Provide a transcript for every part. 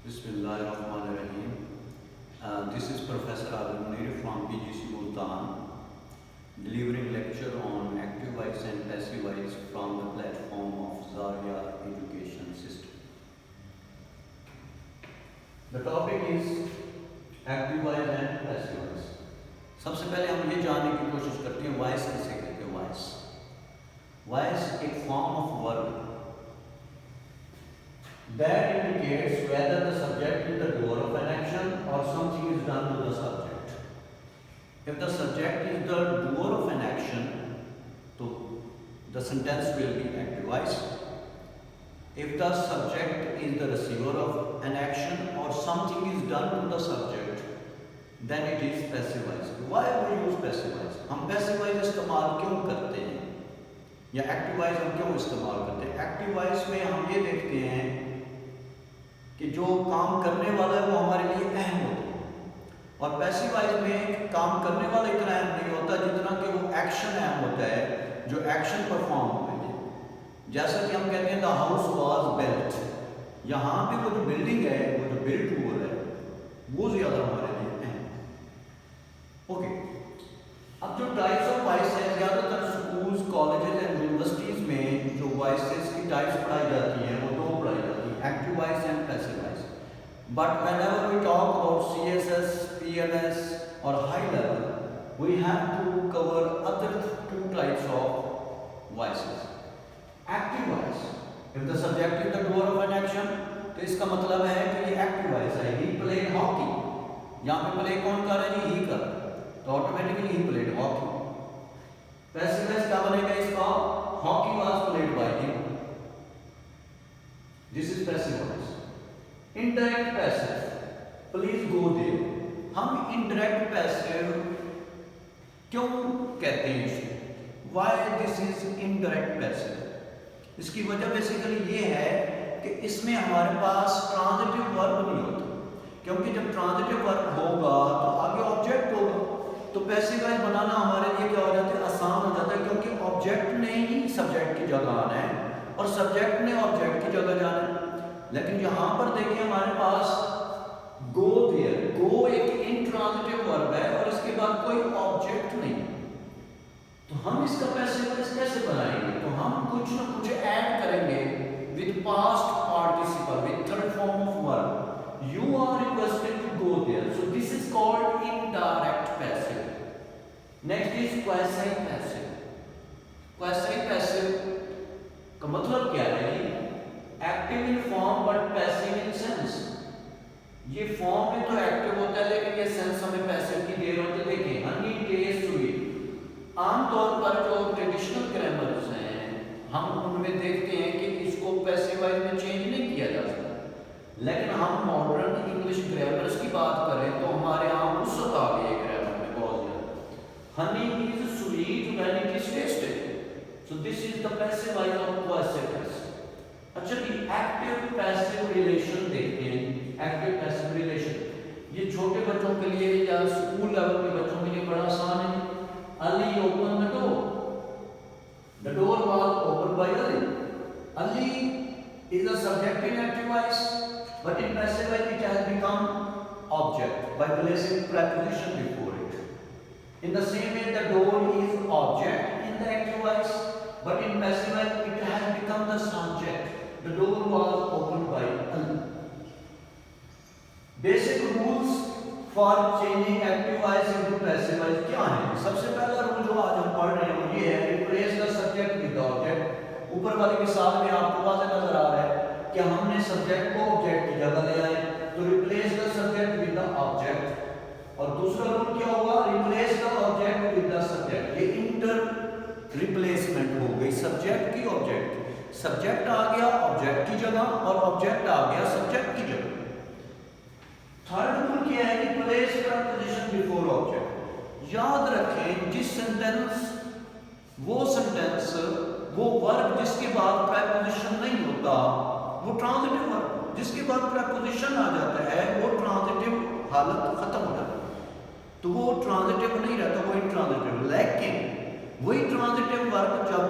Bismillahirrahmanirrahim. This is Professor Adil Munir from PGC Multan, delivering lecture on active voice and passive voice from the platform of Zaria Education System. The topic is active voice and passive voice. सबसे पहले हम ये जानने की कोशिश करते हैं voice किसे कहते हैं। वॉइस एक form of verb that indicates whether the subject is the doer of an action or something is done to the subject. If the subject is the doer of an action, so the sentence will be active voice. If the subject is the receiver of an action or something is done to the subject, then it is passive voice. Why we use passive voice? हम passive voice इस्तेमाल क्यों करते हैं या active voice हम क्यों इस्तेमाल करते हैं? Active voice में हम ये देखते हैं कि जो काम करने वाला है वो हमारे लिए अहम होता है, और पैसिव वॉइस में काम करने वाला इतना अहम नहीं होता जितना कि वो एक्शन अहम होता है जो एक्शन परफॉर्म होते हैं। जैसा कि हम कहते हैं द हाउस वाज बिल्ट, यहाँ पे वो जो बिल्डिंग है, वो जो बिल्ट हुआ है, वो ज़्यादा हमारे लिए अहम। ओके, अब जो टाइप्स ऑफ वॉइस है, ज़्यादातर स्कूल्स, कॉलेजेस एंड यूनिवर्सिटीज़ में जो वॉइसेस की टाइप्स पढ़ाई जाती हैं वो दो पढ़ाई जाती हैं, active voice and passive voice. But whenever we talk about CSS, PLS or high level, we have to cover other two types of voices. Active voice, if the subject is the doer of an action, तो इसका मतलब है कि ये active voice है। He played hockey, यहाँ पे play कौन कर रहा है जी? He कर, तो automatically he played hockey. Passive voice क्या बनेगा इसका? Hockey was played by him. This is passive voice. Indirect passive, please go there. हम indirect passive क्यों कहते हैं इसको? Why this is indirect passive? इसकी वजह बेसिकली ये है कि इसमें हमारे पास ट्रांजिटिव वर्ब नहीं होता, क्योंकि जब ट्रांजिटिव वर्ब होगा तो आगे ऑब्जेक्ट होगा, तो पैसिव वॉइस बनाना हमारे लिए क्या हो जाता है? आसान हो जाता है, क्योंकि ऑब्जेक्ट ने ही सब्जेक्ट की जगह आना है और सब्जेक्ट ने ऑब्जेक्ट की जगह जाना है। लेकिन यहाँ पर देखिए हमारे पास गो देयर, गो एक इंट्रांजिटिव वर्ब है और इसके बाद कोई ऑब्जेक्ट नहीं, तो हम इसका पैसिव वॉइस कैसे बनाएंगे? तो हम कुछ ना कुछ ऐड करेंगे with past participle, with third form of verb. You are requested to go there, so this is called indirect passive. Next is quasi passive. Quasi passive का मतलब क्या है? Active in form but passive in sense. ये form में तो active होता है लेकिन ये सेंस हमें पैसिव की दे रहे होते। देखिए हनी टेस्ट स्वीट, आमतौर पर जो ट्रेडिशनल ग्रामर्स हैं हम उनमें देखते हैं कि इसको पैसिव वॉइस में चेंज नहीं किया जा सकता, लेकिन हम मॉडर्न इंग्लिश ग्रामर्स की बात करें तो हमारे यहाँ वसअत आ गई है ग्रामर में बहुत ज़्यादा। Honey is sweet when it is tested, so this is the passive voice of quasi passive. अच्छा जी, एक्टिव पैसिव रिलेशन देखते हैं। एक्टिव पैसिव रिलेशन ये छोटे बच्चों के लिए या स्कूल लेवल के बच्चों के लिए बड़ा आसान है। Ali open the door was open by Ali. Ali is a subject in active voice, but in passive voice it has become object by placing preposition before it. In the same way the door is object in the active voice, but in passive voice it has become the subject. The door was opened by Ali. Basic rules for changing active voice into passive voice क्या है? सबसे पहला rule जो आज हम पढ़ रहे हैं वो ये है, replace the subject with the object। ऊपर वाली मिसाल में आपको वाज़ेह नजर आ रहा है कि हमने सब्जेक्ट को ऑब्जेक्ट की जगह ले आए, तो replace the subject with the object। और दूसरा रूल क्या होगा? replace the object with the subject। ये इंटर रिप्लेसमेंट हो गई सब्जेक्ट की ऑब्जेक्ट, सब्जेक्ट आ गया ऑब्जेक्ट की जगह और ऑब्जेक्ट आ गया सब्जेक्ट की जगह। थर्ड रूल क्या है कि प्लेस preposition बिफोर ऑब्जेक्ट। याद रखें जिस सेंटेंस वो वर्ब जिसके बाद preposition नहीं होता वो ट्रांजिटिव वर्ब, जिसके बाद preposition आ जाता है वो ट्रांजिटिव हालत खत्म हो जाती है, तो वो ट्रांजिटिव नहीं रहता, वो इंट्रांजिटिव। लेकिन वही ट्रांजिटिव वर्ब जब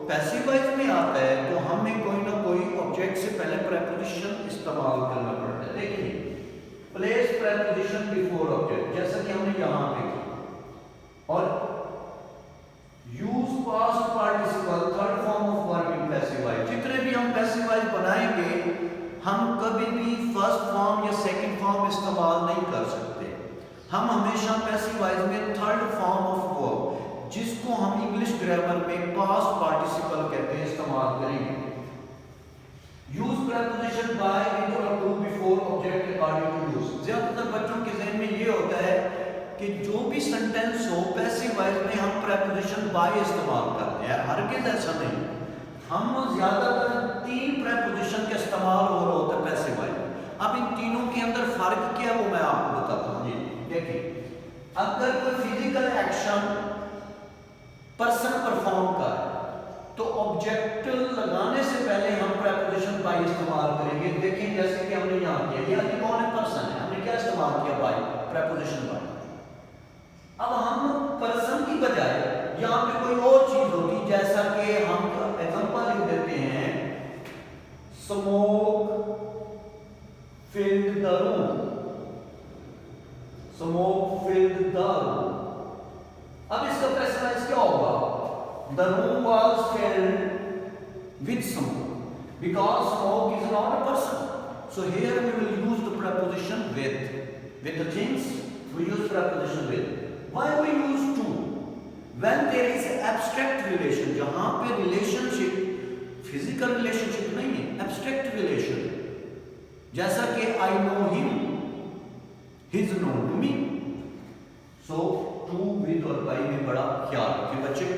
पैसिव वॉइस में आता है तो हमें कोई ना कोई ऑब्जेक्ट से पहले प्रेपोजिशन इस्तेमाल करना पड़ता है। देखिए, प्लेस प्रेपोजिशन बिफोर ऑब्जेक्ट, जैसा कि हमने यहाँ पे किया, और use past participle third form of verb in passive voice. जितने भी हम पैसिव वॉइस बनाएंगे, हम कभी भी फर्स्ट फॉर्म या सेकंड फॉर्म इस्तेमाल नहीं कर सकते। हम हमेशा पैसिव वॉइस में थर्ड फॉर्म ऑफ वर्ब, जिसको हम इंग्लिश ग्रामर में पास्ट पार्टिसिपल कहते हैं, इस्तेमाल करेंगे। यूज प्रेपोजिशन बाय विद और to before object according to use. ज्यादातर बच्चों के ज़हन में ये होता है कि जो भी सेंटेंस हो पैसिव वॉइस में हम प्रेपोजिशन बाय इस्तेमाल करते हैं। हरगिज़ ऐसा नहीं, हम ज्यादातर 3 प्रेपोजिशन का इस्तेमाल हो रहा होता है पैसिव वॉइस। अब इन तीनों के अंदर फर्क क्या है वो मैं आपको बताता हूँ। देखिए, अगर कोई फिजिकल एक्शन पर्सन परफॉर्म कर तो ऑब्जेक्ट लगाने से पहले हम प्रेपोजिशन बाय इस्तेमाल करेंगे। देखिए, जैसे कि हमने यहाँ किया, ये आदमी कौन है? पर्सन है। हमने क्या इस्तेमाल किया? By, preposition by. अब हम पर्सन की बजाय यहाँ पे कोई और चीज होती, जैसा कि हम एग्जांपल लिख देते हैं, smoke filled the room, smoke filled the room. अब इसका प्रेसिडेंस क्या होगा? The room was filled with smoke because smoke is not a person. So here we will use the preposition with. With the things we use preposition with. Why we use to? When there is abstract relation, जहाँ पे relationship physical relationship नहीं है, abstract relation, जैसा कि I know him, he is known to me. So to, with और by में बड़ा ख्याल रखें बच्चे।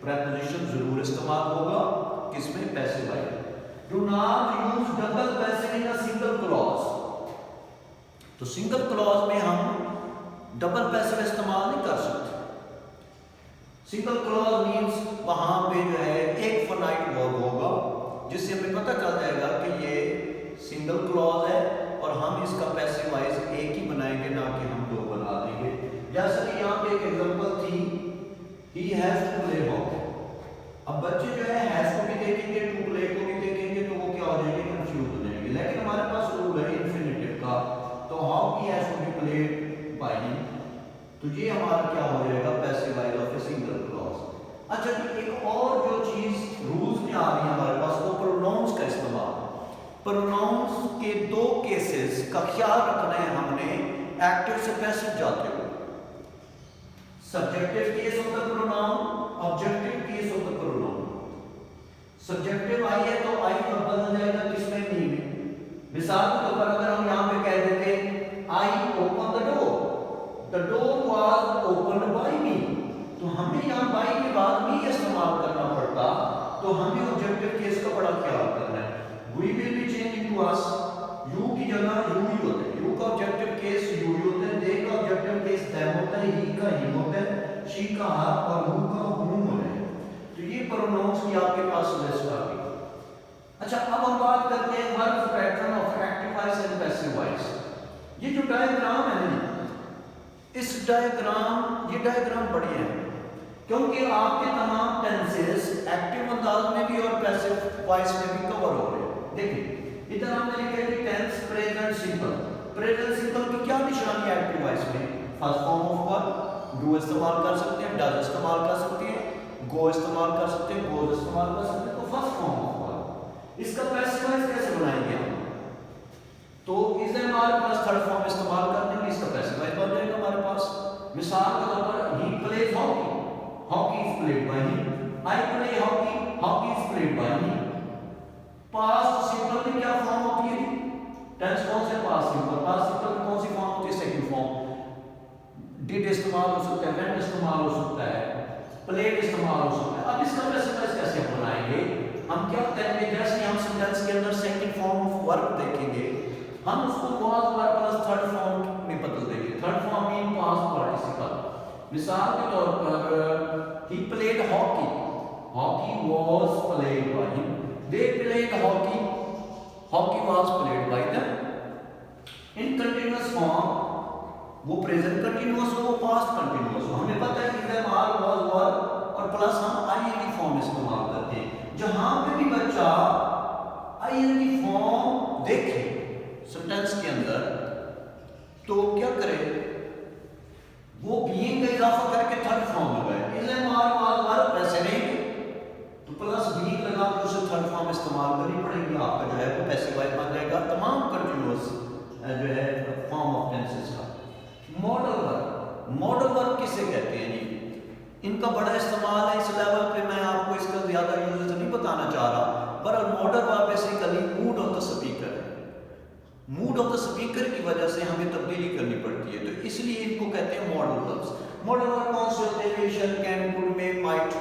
प्रेपोजिशन जरूर इस्तेमाल होगा, किसमें? Passive voice. Do not use double passive in a single clause. तो सिंगल क्लॉज में हम डबल पैसिव इस्तेमाल नहीं कर सकते। सिंगल क्लॉज मींस वहां पे जो है एक फाइनाइट वर्ब होगा, जिससे हमें पता चल जाएगा कि ये सिंगल क्लॉज है और हम इसका पैसिव वॉइस एक ही बनाएंगे, ना कि हम दो बना देंगे। जैसा कि यहाँ पे एक एग्जांपल थी, he has to play hockey। अब बच्चे जो है हैज को भी देखेंगे, टू प्ले को भी देखेंगे, तो वो क्या हो जाएंगे? कंफ्यूज हो जाएंगे। लेकिन हमारे पास रूल है इंफिनिटिव का, तो hockey has to be played by him, तो ये हमारा क्या हो जाएगा? Passive voice of a single clause. अच्छा जी, एक और जो चीज रूल्स में आ रही है हमारे पास, वो प्रोनाउंस का इस्तेमाल। प्रोनाउंस के 2 केसेस का ख्याल रखना है हमने एक्टिव से पैसिव जाते हुए। Subjective case of the pronoun, objective case of the pronoun। Subjective आई है तो आई कब बदल जाएगा? किसमें? मी में। मिसाल के तौर पर अगर हम यहाँ पे कह देते I open the door, the door was opened by me, तो हमें यहाँ बाय के बाद मी इस्तेमाल करना पड़ता, तो हमें ऑब्जेक्टिव केस का बड़ा ख्याल करना है। We will be changing to us, you की जगह यू ही होता है, यू का ऑब्जेक्टिव केस यू ही होता है, दे का ऑब्जेक्टिव केस देम होता है, ही का हिम होता है, शी का हर और हु का हुम होता है। तो ये प्रोनाउंस की आपके पास लिस्ट आ गई। अच्छा, अब हम बात करते हैं verb pattern of active voice and passive voice. ये जो डायग्राम है ना, इस डायग्राम, ये डायग्राम बढ़िया है क्योंकि आपके तमाम टेंसेस एक्टिव अंदाज में भी और पैसिव वॉइस में भी कवर हो रहे हैं। देखिए, इधर हमने लिखा है कि tense present simple. Present simple की क्या निशानी है एक्टिव वॉइस में? First form of verb, do इस्तेमाल कर सकते हैं, डज इस्तेमाल कर सकते हैं, गो इस्तेमाल कर सकते हैं, गोज इस्तेमाल कर सकते हैं, तो फर्स्ट फॉर्म ऑफ वर्ब। इसका पैसिव वॉइस कैसे बनाएंगे हम? तो इसे हमारे पास थर्ड फॉर्म इस्तेमाल कर देंगे, इसका पैसिव वॉइस बन जाएगा हमारे पास। मिसाल के तौर पर he plays hockey, hockey is played by him. I play hockey, hockey is played by me. Past simple में क्या फॉर्म होती है? टेंस कौन से? Past simple. पास्ट सिंपल में कौन सी फॉर्म होती है? Second form. डिड इस्तेमाल हो सकता है, वेंट इस्तेमाल हो सकता है, प्लेड इस्तेमाल हो सकता है। अब इसका पैसिव वॉइस कैसे बनाएंगे? हम क्या करेंगे? जैसे हम सेंटेंस के अंदर सेकंड फॉर्म ऑफ वर्ब देखेंगे, हम उसको was verb plus third form में बदल देंगे। Third form mean past participle. मिसाल के तौर पर he played hockey, hockey was played by him. They played hockey, hockey was played by them. In continuous form वो प्रेजेंट कंटीन्यूअस हो, वो पास्ट कंटीन्यूअस हो। हमें पता है कि देम आर वाज वर اور پلس ہم آئی این ڈی فارم استعمال کرتے ہیں. جہاں پہ بھی بچہ آئی این ڈی فارم دیکھے سینٹینس کے اندر تو کیا کرے, وہ بینگ کا اضافہ کر کے تھرڈ فارم لگائے. از ایم آر واز ور پیسے نہیں تو پلس بینگ لگا کے اسے تھرڈ فارم استعمال کرنی پڑے گی. آپ کا جو ہے وہ پیسے وائز بن جائے گا تمام کنٹینیوس جو ہے فارم آف ٹینسز کا. ماڈل ورب, ماڈل ورب کسے کہتے ہیں جی؟ ان کا بڑا استعمال ہے اس لیول پہ, میں آپ کو اس کا زیادہ یوزز نہیں بتانا چاہ رہا, پر modal verb basically mood of the speaker ہے. موڈ آف دا اسپیکر کی وجہ سے ہمیں تبدیلی کرنی پڑتی ہے, تو اس لیے ان کو کہتے ہیں ماڈل وربس. ماڈل ورب کون سے ہوتے ہیں؟ شل, کین, کوڈ, مے, مائٹ,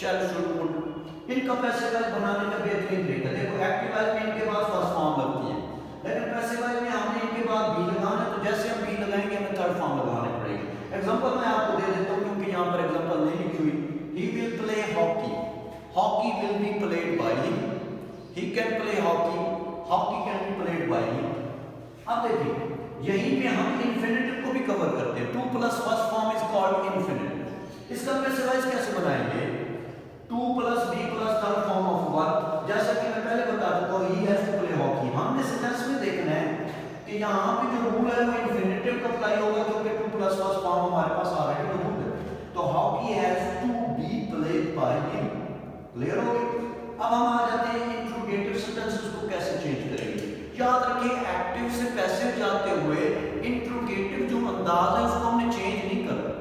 شل, شوڈ, وڈ. ان کا پیسے وائز بنانے کا بہترین طریقہ دیکھو, ایکٹیو وائز میں ان کے بعد فرسٹ فارم لگتی ہے, لیکن پیسے وائز میں ہم نے ان کے بعد بی لگانا ہے, تو جیسے ہم بی لگائیں گے ہمیں تھرڈ فارم لگانے پڑے گی. ایگزامپل میں آپ کو دے دیتا ہوں کیونکہ یہاں پر ایگزامپل نہیں لکھی ہوئی. He will play hockey. Hockey will be played by him. He can play hockey. Hockey can be played by him. اب دیکھیں یہیں پہ ہم انفینیٹو کو بھی کور کرتے ہیں. 2 plus first form is called infinitive. اس کا پیسے وائز کیسے بنائیں گے؟ 2 plus b plus third form of verb. جیسا کہ میں پہلے بتا چکا ہوں, he has to play hockey. ہم نے سینٹینس میں دیکھنا ہے کہ یہاں پہ جو رول ہے وہ انفینیٹو کا اپلائی ہوگا کیونکہ 2 plus first form ہمارے پاس آلریڈی موجود ہے. تو hockey has to be played by him. Clear ہو گئی؟ اب ہم آ جاتے ہیں انٹروگیٹو سینٹینسز کو کیسے چینج کریں گے. یاد رکھیں ایکٹیو سے پیسو جاتے ہوئے انٹروگیٹو جو انداز ہے اس کو ہم نے چینج نہیں کرنا,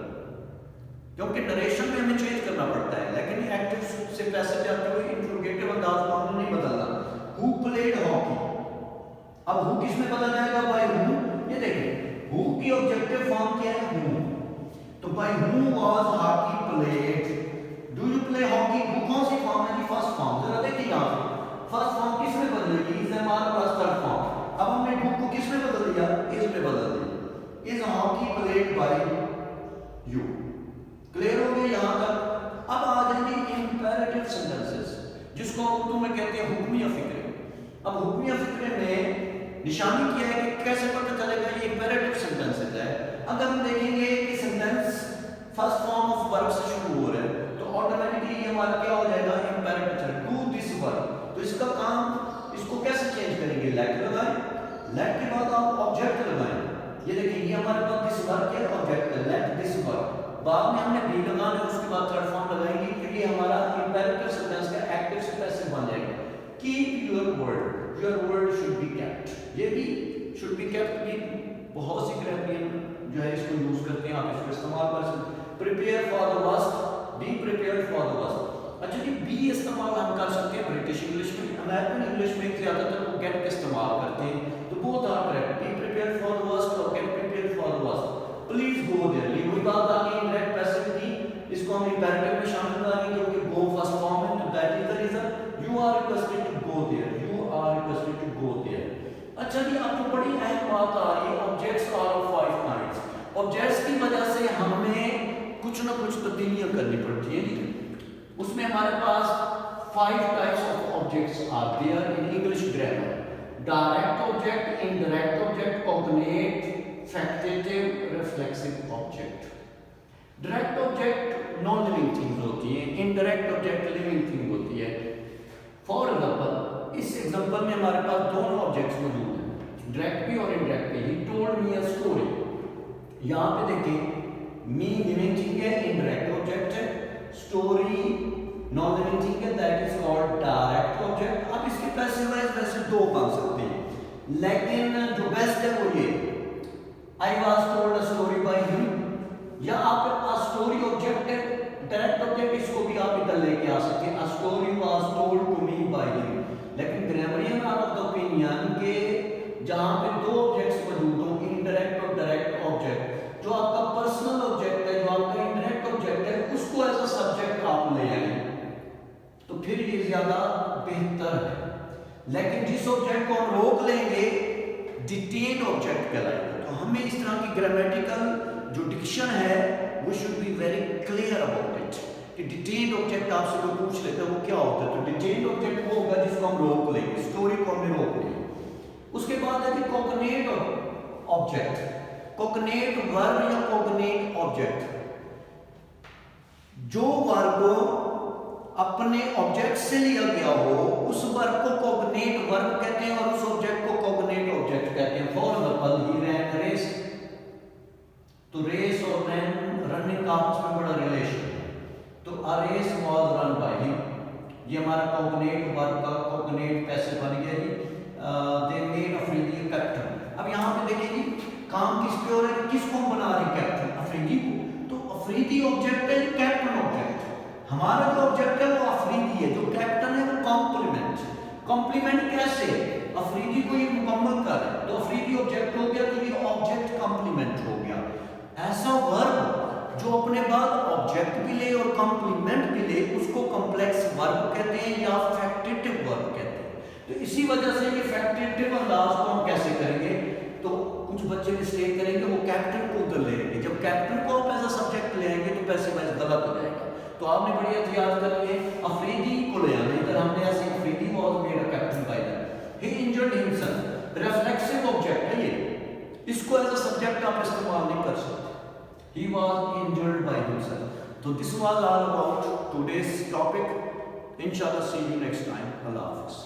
کیونکہ نریشن میں ہمیں چینج کرنا پڑتا ہے, لیکن ایکٹیو سے پیسو جاتے ہوئے انٹروگیٹو انداز کو ہم نے نہیں بدلنا. Who played hockey. اب who کس میں بدل جائے گا؟ by whom. یہ دیکھیں who کی آبجیکٹیو فارم کیا ہے؟ whom. تو by whom was hockey played. Do you play hockey. who کون سی فارم ہے جی؟ First form. ذرا دیکھیں یہاں پہ فرسٹ فارم کس میں بدلے گی؟ is am are plus third form. اب ہم نے who کو کس میں بدل دیا؟ is میں بدل دیا. is hockey played by you. Clear ہو گیا یہاں تک؟ اب آ جائیں گے امپیریٹیو سینٹینسز جس کو اردو میں کہتے ہیں حکمیہ فقرے. اب حکمیہ فقرے میں نشانی کیا ہے کہ کیسے پتہ چلے گا یہ امپیریٹیو سینٹینسز ہے. اگر ہم دیکھیں گے کہ sentence first form of verb سے شروع ہو رہا ہے تو آٹومیٹکلی یہ ہمارا کیا ہو جائے گا؟ امپیریٹیو. Do this work. تو اس کا کام, اس کو کیسے چینج کریں گے؟ لیٹ لگائیں, لیٹ کے بعد آپ آبجیکٹ لگائیں. یہ دیکھیں یہ ہمارے پاس دس ورک ہے, آبجیکٹ ہے لیٹ دس ورک. بعد میں ہم نے بی لگانا ہے, اس کے بعد تھرڈ فارم لگائیں گے, پھر یہ ہمارا امپیریٹیو سینٹینس کا ایکٹیو سے پیسو بن جائے گا. Keep your word. Your word should be kept. یہ بھی شوڈ بی کیپٹ بھی بہت سی گرامر جو ہے اس کو یوز کرتے ہیں, آپ اس کو استعمال کر سکتے ہیں. Prepare for the worst. Be prepare for the worst. اچھا جی بی استعمال ہم کر سکتے ہیں برٹش انگلش میں, امریکن انگلش میں زیادہ تر وہ گیٹ کا استعمال کرتے ہیں, تو بہت are correct. Be prepare for the worst اور get prepare for the worst. Please go there. یہ وہی بات آ گئی انڈائریکٹ پیسو کی, اس کو ہم امپیریٹیو میں شامل کریں گے کیونکہ گو فرسٹ فارم ہے, تو that is the reason. You are requested to go there. You are requested to go there. اچھا جی آپ کو بڑی اہم بات آ رہی ہے, objects are of 5 kinds. Objects کی وجہ سے ہمیں کچھ نہ کچھ تبدیلیاں کرنی پڑتی ہیں. اس میں ہمارے پاس 5 types of objects are there in English grammar. Direct object, indirect object, cognate, factative, reflexive object. Direct object non-living things ہوتی ہیں, indirect object living thing ہوتی ہے. For example, اس ایگزامپل میں ہمارے پاس دونوں آبجیکٹس موجود ہیں, ڈائریکٹ بھی اور انڈائریکٹ بھی. He told me a story. یہاں پہ دیکھیں me living thing ہے, indirect object ہے, story نان لیونگ تھنگ ہے, that is called direct object. اب اس کے پیسے وائز ویسے دو بن سکتے ہیں, لیکن جو بیسٹ ہے وہ یہ I was told a story by him. یا آپ a story آبجیکٹ ہے, ڈائریکٹ آبجیکٹ, اس کو بھی آپ ادھر لے کے آ سکتے ہیں, a story was told to me by him. لیکن گرامرین آر آف دا اوپینین کہ جہاں پہ دو آبجیکٹس موجود ہوں, انڈائریکٹ اور ڈائریکٹ آبجیکٹ, جو آپ کا پرسنل آبجیکٹ ہے, جو آپ کا انڈائریکٹ آبجیکٹ ہے, اس کو ایز اے سبجیکٹ آپ لے آئیں تو پھر یہ زیادہ بہتر ہے. لیکن جس آبجیکٹ کو ہم روک لیں گے ڈیٹینڈ آبجیکٹ کہلائے گا. تو ہمیں اس طرح کی گرامیٹیکل جو ڈکشن ہے وہ should be very clear about it کہ ڈیٹینڈ آبجیکٹ آپ سے کوئی پوچھ لیتا ہے وہ کیا ہوتا ہے. تو ڈیٹینڈ آبجیکٹ وہ ہوگا جس کو ہم روک لیں گے, اسٹوری کو ہم نے روک لیں. اس کے بعد ہے کہ کوگنیٹ آبجیکٹ, کوگنیٹ ورب یا کوگنیٹ آبجیکٹ. जो वर्ब अपने ऑब्जेक्ट से लिया गया हो उस वर्ब को कॉग्नेट वर्ब कहते हैं और उस ऑब्जेक्ट को कॉग्नेट ऑब्जेक्ट कहते हैं। For example he ran race, तो रेस और रनिंग का आपस में बड़ा रिलेशन है, तो a race was run by him, ये हमारा कॉग्नेट वर्ब का कॉग्नेट पैसिव बन गया जी। They made Afridi captain. अब यहाँ पे देखिए जी काम किस पे हो रहा है, किसको हम बना रहे हैं कैप्टन, अफरीदी को, तो अफरीदी ऑब्जेक्ट है, कैप्टन ऑब्जेक्ट। हमारा जो ऑब्जेक्ट है वो अफरीदी है, जो कैप्टन है वो कॉम्प्लीमेंट। कॉम्प्लीमेंट कैसे, अफरीदी को ये मुकम्मल कर है तो अफरीदी ऑब्जेक्ट हो गया, तो ये ऑब्जेक्ट कॉम्प्लीमेंट हो गया। ऐसा वर्ब जो अपने बाद ऑब्जेक्ट भी ले और कॉम्प्लीमेंट भी ले उसको कॉम्प्लेक्स वर्ब कहते हैं या फैक्टेटिव वर्ब कहते हैं। तो इसी वजह से ये फैक्टेटिव अंदाज को हम कैसे करेंगे, तो कुछ बच्चे मिस्टेक करेंगे, वो कैप्टन को उधर ले लेंगे, जब कैप्टन को आप एज अ सब्जेक्ट ले आएंगे तो पैसे वाइज गलत हो जाएगा। तो आपने बढ़िया याद कर लिए अफरीदी को ले आना, इधर हमने ऐसे Afridi was made a captain by that, he injured himself, reflexive object है ये, इसको एज अ सब्जेक्ट आप इस्तेमाल नहीं कर सकते। He was injured by himself. तो this was all about today's topic. इंशाल्लाह सी यू नेक्स्ट टाइम। अल्लाह हाफिज़।